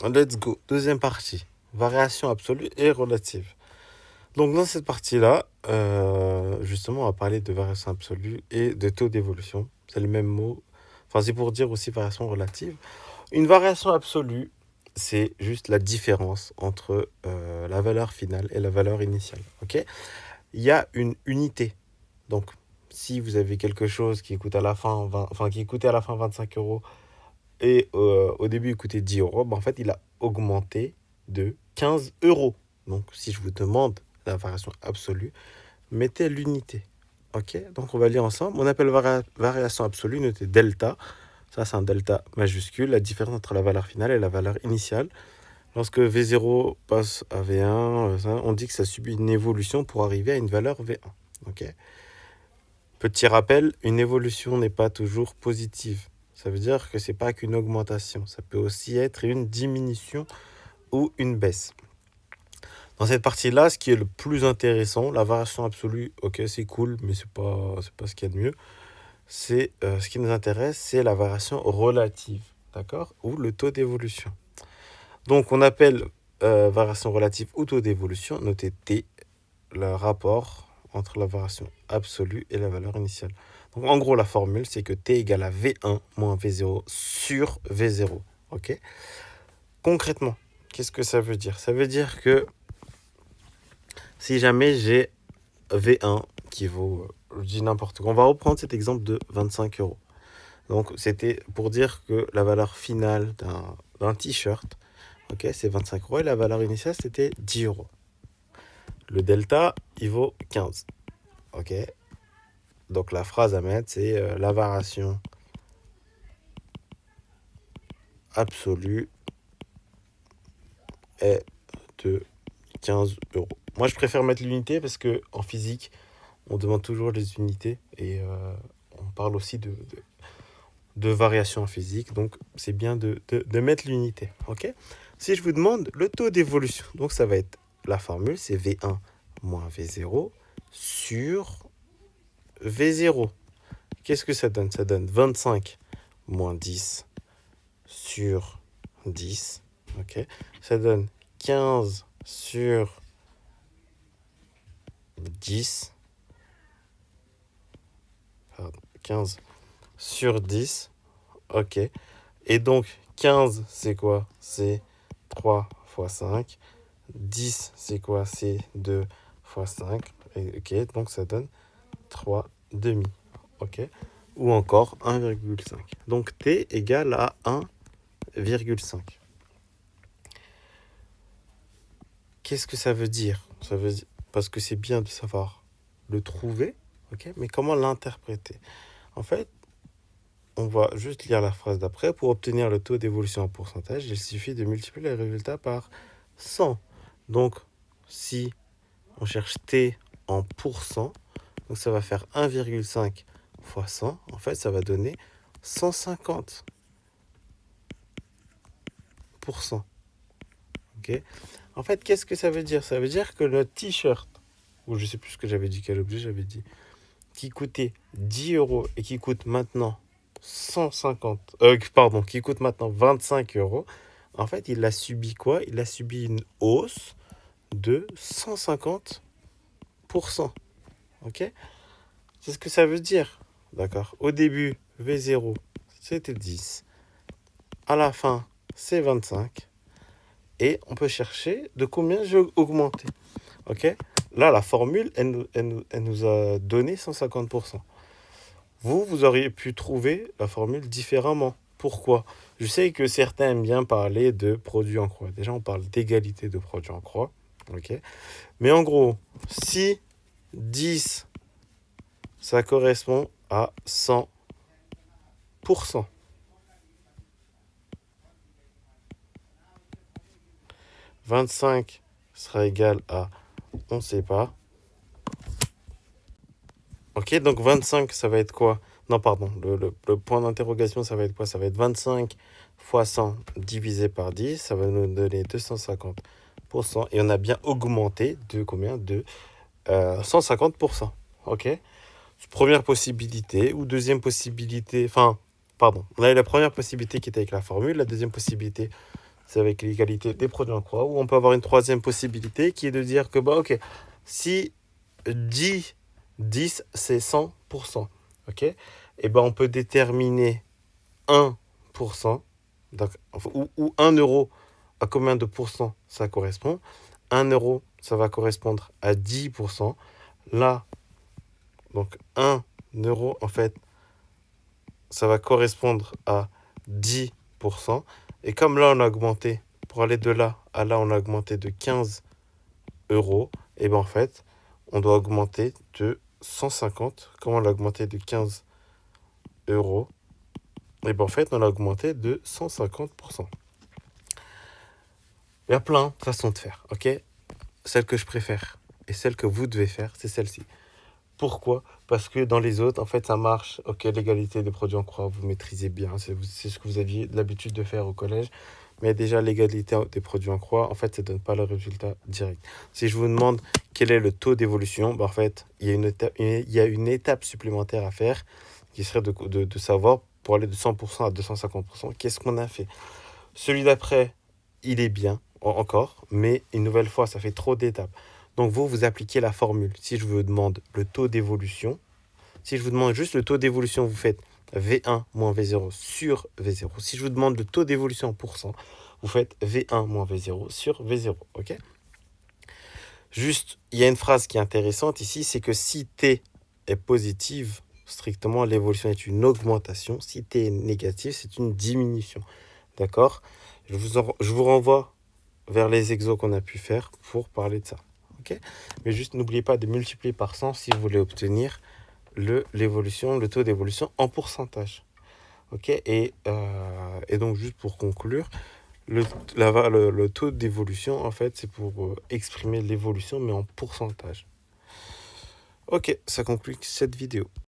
Let's go. Deuxième partie. Variation absolue et relative. Donc dans cette partie-là, justement, on va parler de variation absolue et de taux d'évolution. C'est le même mot. Enfin, c'est pour dire aussi variation relative. Une variation absolue, c'est juste la différence entre la valeur finale et la valeur initiale. Ok? Il y a une unité. Donc, si vous avez quelque chose qui coûte à la fin qui coûtait à la fin 25 euros et au début il coûtait 10 euros, ben, en fait, il a augmenté de 15 euros. Donc, si je vous demande la variation absolue, mettez l'unité. Ok? Donc, on va lire ensemble. On appelle variation absolue, notez delta. Ça, c'est un delta majuscule, la différence entre la valeur finale et la valeur initiale. Lorsque V0 passe à V1, on dit que ça subit une évolution pour arriver à une valeur V1. Ok? Petit rappel, une évolution n'est pas toujours positive. Ça veut dire que c'est pas qu'une augmentation. Ça peut aussi être une diminution ou une baisse. Dans cette partie-là, ce qui est le plus intéressant, la variation absolue, ok, c'est cool, mais c'est pas ce qu'il y a de mieux. C'est ce qui nous intéresse, c'est la variation relative, d'accord, ou le taux d'évolution. Donc, on appelle variation relative ou taux d'évolution, notez T, le rapport entre la variation absolue et la valeur initiale. Donc, en gros, la formule, c'est que T égale à V1 moins V0 sur V0. Ok? Concrètement, qu'est-ce que ça veut dire? Ça veut dire que si jamais j'ai V1 qui vaut, je dis n'importe quoi, on va reprendre cet exemple de 25 euros. Donc, c'était pour dire que la valeur finale d'un t-shirt, ok, c'est 25 euros et la valeur initiale, c'était 10 euros. Le delta, il vaut 15. Ok? Donc, la phrase à mettre, c'est la variation absolue est de 15 euros. Moi, je préfère mettre l'unité parce qu'en physique, on demande toujours les unités et on parle aussi de variation en physique. Donc, c'est bien de mettre l'unité. Ok? Si je vous demande le taux d'évolution, donc ça va être la formule, c'est V1 moins V0 sur V0. Qu'est-ce que ça donne? Ça donne 25 moins 10 sur 10. Ok? Ça donne 15 sur 10. Pardon, 15 sur 10. Ok. Et donc, 15, c'est quoi? C'est 3 fois 5. 10, c'est quoi? C'est 2 fois 5. Ok, donc ça donne 3 demi. Ok. Ou encore 1,5. Donc T égale à 1,5. Qu'est-ce que ça veut dire? Ça veut dire parce que c'est bien de savoir le trouver, ok, mais comment l'interpréter? En fait, on va juste lire la phrase d'après. Pour obtenir le taux d'évolution en pourcentage, il suffit de multiplier le résultat par 100. Donc, si on cherche T en pourcent, donc ça va faire 1,5 fois 100. En fait, ça va donner 150%. Ok. En fait, qu'est-ce que ça veut dire? Ça veut dire que le t-shirt, ou je sais plus ce que j'avais dit, quel objet j'avais dit, qui coûtait 10 euros et qui coûte maintenant qui coûte maintenant 25 euros, en fait, il a subi quoi? Il a subi une hausse de 150%. Ok? C'est ce que ça veut dire. D'accord? Au début, V0, c'était 10. À la fin, c'est 25. Et on peut chercher de combien j'ai augmenté. Ok? Là, la formule, elle nous a donné 150%. Vous auriez pu trouver la formule différemment. Pourquoi? Je sais que certains aiment bien parler de produits en croix. Déjà, on parle d'égalité de produits en croix. Ok? Mais en gros, si 10, ça correspond à 100%. 25 sera égal à, on ne sait pas. Ok, donc 25, ça va être quoi? Non, pardon, le point d'interrogation, ça va être quoi? Ça va être 25 fois 100 divisé par 10, ça va nous donner 250%. Et on a bien augmenté de combien? De 150%. Ok? Première possibilité, ou deuxième possibilité, enfin, pardon, on a eu la première possibilité qui était avec la formule, la deuxième possibilité, c'est avec l'égalité des produits en croix. Ou on peut avoir une troisième possibilité qui est de dire que, bah, ok, si 10 c'est 100%, ok, et ben on peut déterminer 1%, donc, ou 1 euro, à combien de pourcents ça correspond. 1 euro, ça va correspondre à 10%. Là, donc 1 euro, en fait, ça va correspondre à 10%. Et comme là, on a augmenté, pour aller de là à là, on a augmenté de 15 euros, et bien en fait, on doit augmenter de 150. Comment on a augmenté de 15 euros? Et bien en fait, on a augmenté de 150%. Il y a plein de façons de faire, ok? Celle que je préfère et celle que vous devez faire, c'est celle-ci. Pourquoi? Parce que dans les autres, en fait, ça marche. Ok, l'égalité des produits en croix, vous maîtrisez bien. C'est ce que vous aviez l'habitude de faire au collège. Mais déjà, l'égalité des produits en croix, en fait, ça ne donne pas le résultat direct. Si je vous demande quel est le taux d'évolution, en fait, il y a une étape supplémentaire à faire qui serait de savoir, pour aller de 100% à 250%, qu'est-ce qu'on a fait. Celui d'après, il est bien, encore, mais une nouvelle fois, ça fait trop d'étapes. Donc vous appliquez la formule. Si je vous demande le taux d'évolution, si je vous demande juste le taux d'évolution, vous faites V1 moins V0 sur V0. Si je vous demande le taux d'évolution en pourcent, vous faites V1 moins V0 sur V0. Ok? Juste, il y a une phrase qui est intéressante ici, c'est que si T est positive, strictement, l'évolution est une augmentation. Si T est négative, c'est une diminution. D'accord? Je vous renvoie vers les exos qu'on a pu faire pour parler de ça. Okay, mais juste n'oubliez pas de multiplier par 100 si vous voulez obtenir le taux d'évolution en pourcentage. Ok, et donc juste pour conclure, le taux d'évolution, en fait, c'est pour exprimer l'évolution, mais en pourcentage. Ok, ça conclut cette vidéo.